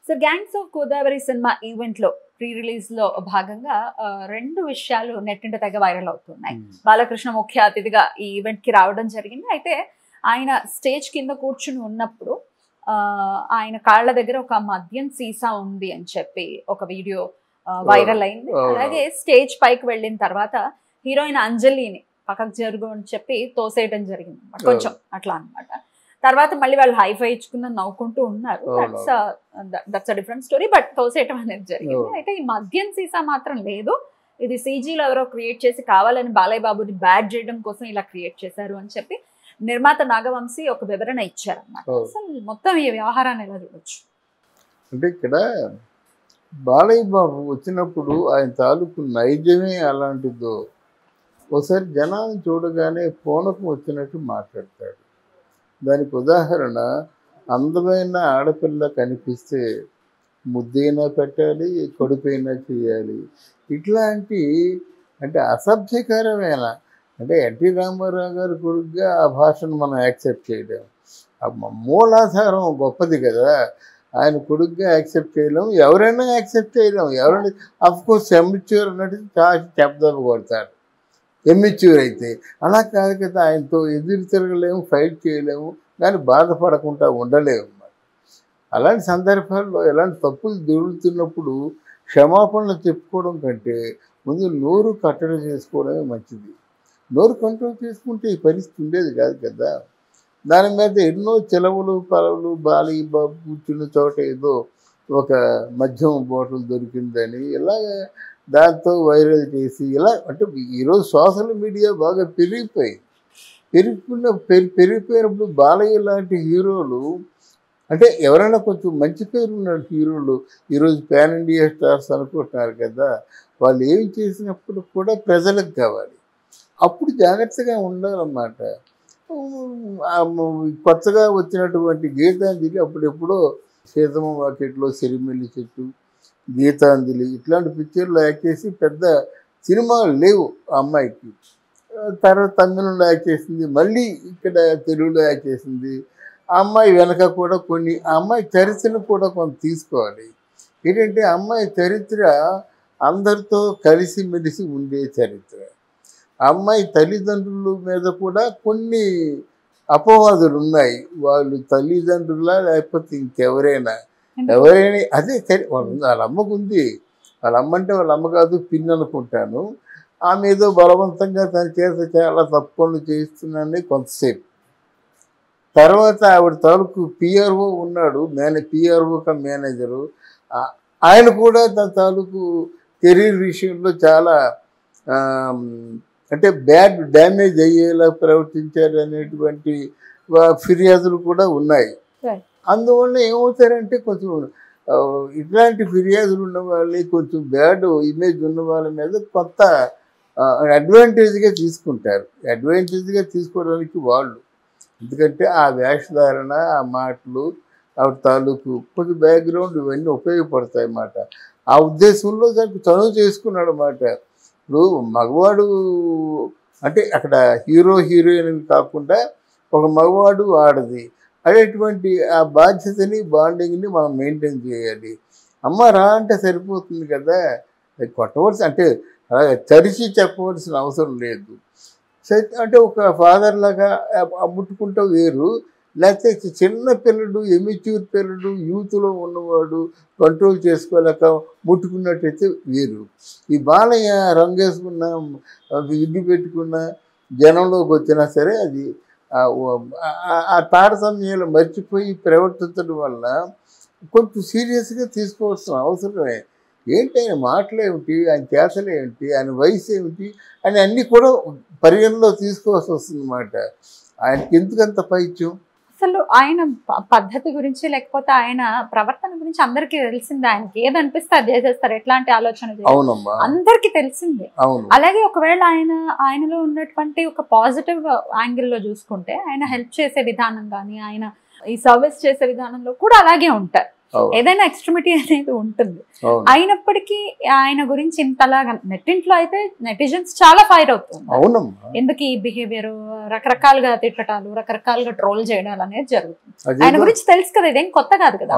So gangs of Godavari cinema event లో pre release లో భాగంగా రెండు విషయాలు నెట్టింట తెగ వైరల్ అవుతున్నాయి. బాలకృష్ణ ముఖ్య అతిథిగా ఈ ఈవెంట్ కి రావడం జరిగింది. అయితే ఆయన స్టేజ్ కింద కూర్చుని ఉన్నప్పుడు ఆయన కాళ్ళ దగ్గర ఒక మద్యం సీసా ఉంది అని చెప్పి ఒక వీడియో వైరల్ అయింది. అలాగే స్టేజ్ పైకి వెళ్ళిన తర్వాత హీరోయిన్ అంజలిని పక్కకు జరుగు అని చెప్పి తోసేయడం జరిగింది కొంచెం అట్లా అనమాట. తర్వాత మళ్ళీ వాళ్ళు హైఫై ఇచ్చుకున్న నవ్వుకుంటూ ఉన్నారు. That's a different story. But తోసేయటం అనేది జరిగింది. అయితే ఈ మద్యం సీసా మాత్రం లేదు, ఇది సీజీలో ఎవరో క్రియేట్ చేసి కావాలని బాలయ్య బాబుని బ్యాడ్ చేయడం కోసం ఇలా క్రియేట్ చేశారు అని చెప్పి నిర్మాత నాగవంశీ ఒక వివరణ ఇచ్చారన్నమాట. అసలు మొత్తం ఈ వ్యవహారాన్ని ఎలా చూడొచ్చు అంటే ఇక్కడ బాలయ్య బాబు వచ్చినప్పుడు ఆయన తాలూకు నైజమే అలాంటిదో. ఒకసారి జనాన్ని చూడగానే పూనకం వచ్చినట్టు మాట్లాడతాడు. దానికి ఉదాహరణ, అందమైన ఆడపిల్ల కనిపిస్తే ముద్దైనా పెట్టాలి, కడుపైనా చేయాలి. ఇట్లాంటి అంటే అసభ్యకరమైన, అంటే ఎన్టీ రామారావు గారి కొడుకుగా ఆ భాషను మనం యాక్సెప్ట్ చేయలేము. మూలాధారం గొప్పది కదా, ఆయన కొడుకుగా యాక్సెప్ట్ చేయలేము, ఎవరైనా యాక్సెప్ట్ చేయలేము. ఎవరైనా అఫ్కోర్స్ ఎమ్మెచ్యూర్ అన్నట్టు చాలా శబ్దాలు కొడతారు ఎమ్మెచ్యూర్ అయితే. అలా కాదు కదా, ఆయనతో ఎదురు తిరగలేము, ఫైట్ చేయలేము, కానీ బాధపడకుండా ఉండలేము. అలాంటి సందర్భాల్లో ఎలాంటి తప్పులు దొరుకుతున్నప్పుడు క్షమాపణలు చెప్పుకోవడం కంటే ముందు నోరు కట్టడి చేసుకోవడమే మంచిది. నోరు కంట్రోల్ చేసుకుంటే ఈ పరిస్థితి ఉండేది కాదు కదా. దాని మీద ఎన్నో చెలవులు పలవులు, బాలయ్య బాబు కూర్చున్న చోట ఏదో ఒక మద్యం బాటిల్ దొరికిందని ఇలాగ దాంతో వైరల్ చేసి ఇలా, అంటే ఈరోజు సోషల్ మీడియా బాగా పెరిగిపోయినప్పుడు బాలయ్య లాంటి హీరోలు, అంటే ఎవరైనా కొంచెం మంచి పేరు ఉన్న హీరోలు ఈరోజు పాన్ ఇండియా స్టార్స్ అనుకుంటున్నారు కదా, వాళ్ళు ఏం చేసినప్పుడు కూడా ప్రజలకు కావాలి. అప్పుడు జాగ్రత్తగా ఉండాలన్నమాట. కొత్తగా వచ్చినటువంటి గీతాంజలి అప్పుడెప్పుడో సీతమ్మ వాకిట్లో సిరిమెల్లి చెట్టు, గీతాంజలి ఇట్లాంటి పిక్చర్లు యాక్ట్ చేసి పెద్ద సినిమాలు లేవు ఆ అమ్మాయికి. తర్వాత తమిళంలో యాక్ట్ చేసింది, మళ్ళీ ఇక్కడ తెలుగులో యాక్ట్ చేసింది. ఆ అమ్మాయి వెనక కూడా కొన్ని, ఆ అమ్మాయి చరిత్రను కూడా కొంత తీసుకోవాలి. ఏంటంటే ఆ అమ్మాయి చరిత్ర అందరితో కలిసిమెలిసి ఉండే చరిత్ర. ఆ అమ్మాయి తల్లిదండ్రుల మీద కూడా కొన్ని అపవాదులు ఉన్నాయి. వాళ్ళు తల్లిదండ్రులా లేకపోతే ఇంకెవరైనా అదే వాళ్ళ అమ్మకు ఉంది. వాళ్ళ అమ్మ అంటే వాళ్ళ అమ్మ కాదు, పిన్ అనుకుంటాను. ఆమె ఏదో బలవంతంగా తన చేత చాలా తప్పు పనులు చేయిస్తున్నానని కొంతసేపు. తర్వాత ఆవిడ తాలూకు పిఆర్ఓ ఉన్నాడు, పిఆర్ఓ మేనేజరు, ఆయన కూడా తన తాలూకు కెరీర్ విషయంలో చాలా అంటే డ్యామేజ్ అయ్యేలా ప్రవర్తించారు అనేటువంటి ఫిర్యాదులు కూడా ఉన్నాయి. అందువల్ల ఏమవుతారంటే కొంచెం ఇట్లాంటి ఫిర్యాదులు ఉన్న వాళ్ళని, కొంచెం బ్యాడ్ ఇమేజ్ ఉన్న వాళ్ళ మీద కొంత అడ్వాంటేజ్గా తీసుకుంటారు. అడ్వాంటేజ్గా తీసుకోవడానికి వాళ్ళు, ఎందుకంటే ఆ వేషధారణ, ఆ మాటలు, ఆ తాలూకు కొంచెం బ్యాక్గ్రౌండ్ ఇవన్నీ ఉపయోగపడతాయి అన్నమాట. ఆ ఉద్దేశంలో దానికి చనువు చేసుకున్నాడు అన్నమాట. ఇప్పుడు మగవాడు అంటే అక్కడ హీరో హీరోయిన్ కాకుండా ఒక మగవాడు ఆడది అనేటువంటి ఆ బాధ్యతని, బాండింగ్ని మనం మెయింటైన్ చేయాలి. అమ్మ రా అంటే సరిపోతుంది కదా, కొట్టవలసి అంటే అలాగే తరిచి చెప్పవలసిన అవసరం లేదు. అంటే ఒక ఫాదర్ లాగా ముట్టుకుంటూ వేరు, లేకపోతే చిన్న పిల్లడు, ఎమిచ్యూర్ పిల్లడు, యూత్లో ఉన్నవాడు కంట్రోల్ చేసుకోలేక ముట్టుకున్నట్టయితే వేరు. ఈ బాలయ్య రంగేసుకున్న, విగ్గు పెట్టుకున్న, జనంలోకి వచ్చినా సరే అది ఆ తారతమ్యాలు మర్చిపోయి ప్రవర్తించడం వల్ల కొంచెం సీరియస్గా తీసుకోవాల్సిన అవసరమే. ఏంటి ఆయన మాటలేమిటి, ఆయన చేతలేమిటి, ఆయన వయసు ఏమిటి అని అన్నీ కూడా పరిగణలో తీసుకోవాల్సి వస్తుంది అన్నమాట. ఆయనకి ఎందుకంత పైత్యం? అసలు ఆయన పద్ధతి గురించి లేకపోతే ఆయన ప్రవర్తన గురించి అందరికీ తెలిసిందే. ఆయనకి ఏదనిపిస్తే అది చేసేస్తారు, ఎట్లాంటి ఆలోచన అందరికీ తెలిసిందే. అలాగే ఒకవేళ ఆయనలో ఉన్నటువంటి ఒక పాజిటివ్ యాంగిల్లో చూసుకుంటే ఆయన హెల్ప్ చేసే విధానం కానీ, ఆయన ఈ సర్వీస్ చేసే విధానంలో కూడా అలాగే ఉంటారు. ఏదైనా ఎక్స్ట్రీమిటీ అనేది ఉంటుంది. అయినప్పటికీ ఆయన గురించి ఇంతలాగా నెట్టింట్లో అయితే నెటిజన్స్ చాలా ఫైర్ అవుతుంది. ఎందుకు ఈ బిహేవియర్, రకరకాలుగా తిట్టటాలు, రకరకాలుగా ట్రోల్ చేయడాలు అనేది జరుగుతుంది. ఆయన గురించి తెలుసు కదా, ఇదేం కొత్త కాదు కదా.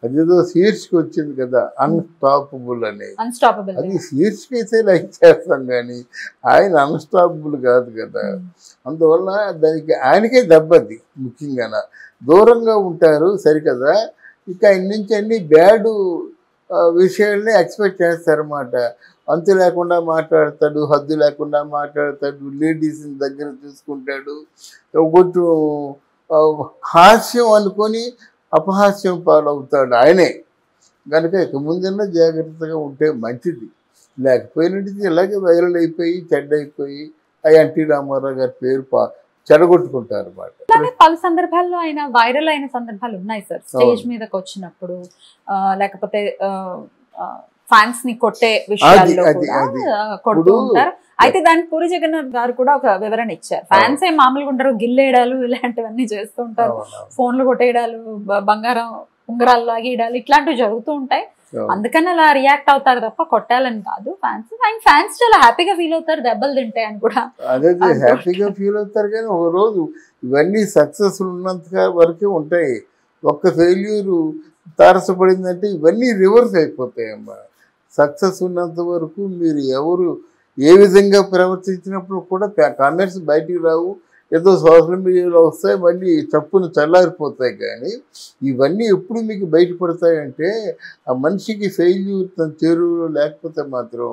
అదేదో శీర్షిక వచ్చింది కదా, అన్స్టాపబుల్ అని. అన్స్టాపబుల్ అది శీర్షిక అయితే లైక్ చేస్తాం కానీ ఆయన అన్స్టాపబుల్ కాదు కదా. అందువల్ల దానికి ఆయనకే దెబ్బది. ముఖ్యంగా దూరంగా ఉంటారు సరికదా, ఇక ఆయన నుంచి అన్ని బ్యాడ్ విషయాల్ని ఎక్స్పెక్ట్ చేస్తారన్నమాట. అంతు లేకుండా మాట్లాడతాడు, హద్దు లేకుండా మాట్లాడతాడు, లేడీస్ని దగ్గర చూసుకుంటాడు, కొంచెం హాస్యం అనుకొని అపహాస్యం పాలవుతాడు ఆయనే. కనుక ఇక ముందన్నా జాగ్రత్తగా ఉంటే మంచిది. లేకపోయినట్టు ఇలాగే వైరల్ అయిపోయి చెడ్డైపోయి ఆ ఎన్టీ రామారావు గారి పేరు చెడగొట్టుకుంటారు అన్నమాట. పలు సందర్భాల్లో ఆయన వైరల్ అయిన సందర్భాలు ఉన్నాయి సార్. స్టేజ్ మీదకి వచ్చినప్పుడు లేకపోతే ఫ్యాన్స్ ని కొట్టే విషయాల్లో కొడుతూ ఉంటారు. అయితే దానికి పూరి జగన్నాథ్ గారు కూడా ఒక వివరణ ఇచ్చారు. ఫ్యాన్స్ ఏ మామూలుగా ఉంటారు, గిల్లేయడాలు ఇలాంటివన్నీ చేస్తూ ఉంటారు, ఫోన్లు కొట్టేయడాలు, బంగారం ఉంగరాలు లాగేయడాలు ఇట్లాంటివి జరుగుతూ ఉంటాయి. అందుకని అలా రియాక్ట్ అవుతారు తప్ప కొట్టాలని కాదు. ఫ్యాన్స్ చాలా హ్యాపీగా ఫీల్ అవుతారు దెబ్బలు తింటే అని కూడా. అదే హ్యాపీగా ఫీల్ అవుతారు కానీ ఒక రోజు ఇవన్నీ సక్సెస్ ఉన్నంత వరకే ఉంటాయి. ఒక్క ఫెయిల్యూరు తారసపడిందంటే ఇవన్నీ రివర్స్ అయిపోతాయమ్మా. సక్సెస్ ఉన్నంత వరకు మీరు ఎవరు ఏ విధంగా ప్రవర్తించినప్పుడు కూడా కామెంట్స్ బయటికి రావు, ఏదో సోషల్ మీడియాలో వస్తాయి, మళ్ళీ చప్పును చల్లారిపోతాయి. కానీ ఇవన్నీ ఎప్పుడు మీకు బయటపడతాయంటే ఆ మనిషికి ఫెయిల్యూర్ తన చెరువులో లేకపోతే మాత్రం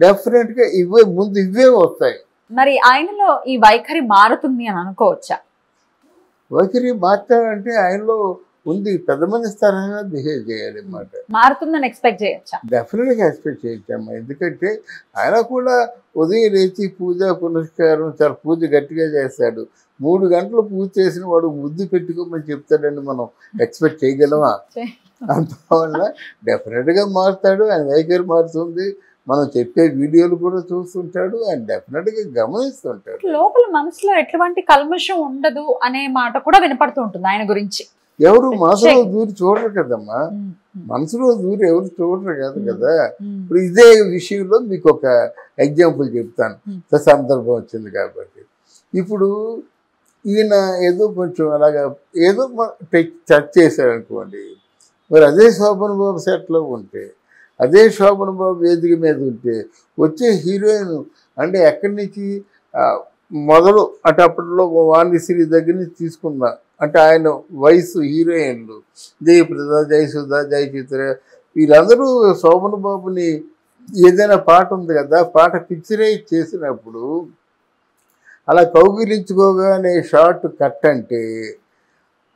డెఫినెట్గా ఇవే వస్తాయి. మరి ఆయనలో ఈ వైఖరి మారుతుంది అని అనుకోవచ్చా? వైఖరి మార్చాలంటే ఆయనలో ఉంది, పెద్ద మనిషి తరహా బిహేవ్ చేయాలి అన్నమాట. మారుతుందని ఎక్స్పెక్ట్ చేయొచ్చా? డెఫినెట్గా ఎక్స్పెక్ట్ చేయొచ్చమ్మా. ఎందుకంటే ఆయన కూడా ఉదయం లేచి పూజ పునస్కారం చాలా పూజ గట్టిగా చేస్తాడు. 3 గంటలు పూజ చేసిన వాడు ముద్దు పెట్టుకోమని చెప్తాడని మనం ఎక్స్పెక్ట్ చేయగలమా? అందువల్ల డెఫినెట్గా మారుతాడు. ఆయన వైఖరి మారుతుంది. మనం చెప్పే వీడియోలు కూడా చూస్తుంటాడు. ఆయన డెఫినెట్గా గమనిస్తుంటాడు. లోపల మనసులో ఎటువంటి కల్మషం ఉండదు అనే మాట కూడా వినపడుతూ ఉంటుంది ఆయన గురించి. ఎవరు మనసులో దూరి చూడరు కదమ్మా, మనసులో దూరి ఎవరు చూడరు కాదు కదా. ఇప్పుడు ఇదే విషయంలో మీకు ఒక ఎగ్జాంపుల్ చెప్తాను, సందర్భం వచ్చింది కాబట్టి. ఇప్పుడు ఈయన ఏదో కొంచెం అలాగా ఏదో టచ్ చేశాడు అనుకోండి, మరి అదే శోభన్ బాబు సెట్లో ఉంటే, అదే శోభన్ బాబు వేదిక మీద ఉంటే వచ్చే హీరోయిన్ అంటే ఎక్కడి నుంచి మొదలు అంటే అప్పట్లో వాణిశ్రీ దగ్గర నుంచి తీసుకున్నా అంటే ఆయన వయసు హీరోయిన్లు జయప్రద, జయసుధ, జయచిత్ర వీళ్ళందరూ శోభన్ బాబుని ఏదైనా పాట ఉంది కదా, పాట పిక్చరైజ్ చేసినప్పుడు అలా కౌగిలించుకోగానే షార్ట్ కట్ అంటే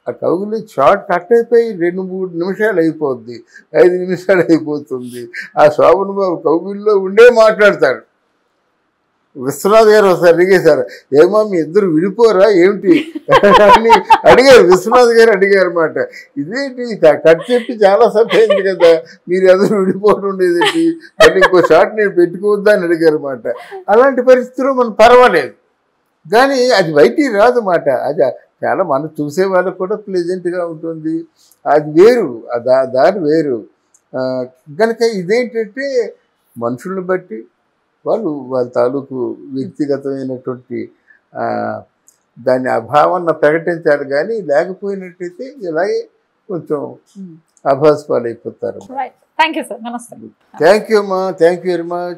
ఆ కౌగిలి షార్ట్ కట్ అయిపోయి 2-3 నిమిషాలు అయిపోద్ది, 5 నిమిషాలు అయిపోతుంది. ఆ శోభన్ బాబు కౌగిలిలో ఉండే మాట్లాడతాడు. విశ్వనాథ్ గారు ఒకసారి అడిగేశారు, ఏమో మీ ఇద్దరు విడిపోరా ఏమిటి అని అడిగారు. విశ్వనాథ్ గారు అడిగారు అన్నమాట, ఇదేంటి కట్ చెప్పి చాలా సమయం అయింది కదా, మీరు ఎదురు విడిపోవడం ఉండేదేంటి, మళ్ళీ ఇంకో షాట్ నేను పెట్టుకోవద్దా అని అడిగారు అన్నమాట. అలాంటి పరిస్థితుల్లో మనం పర్వాలేదు, కానీ అది బయటికి రాదు అన్నమాట. అది చాలా మనం చూసే వాళ్ళకు కూడా ప్లెజెంట్గా ఉంటుంది, అది వేరు, దాని వేరు. కనుక ఇదేంటంటే మనుషులను బట్టి వాళ్ళ తాలూకు వ్యక్తిగతమైనటువంటి దాని అభావాన్ని ప్రకటించాలి. కానీ లేకపోయినట్టయితే ఇలాగే కొంచెం అభాస్పాలు అయిపోతారు. థ్యాంక్ యూ సార్, నమస్తే. థ్యాంక్ యూ అమ్మా, థ్యాంక్ యూ వెరీ మచ్.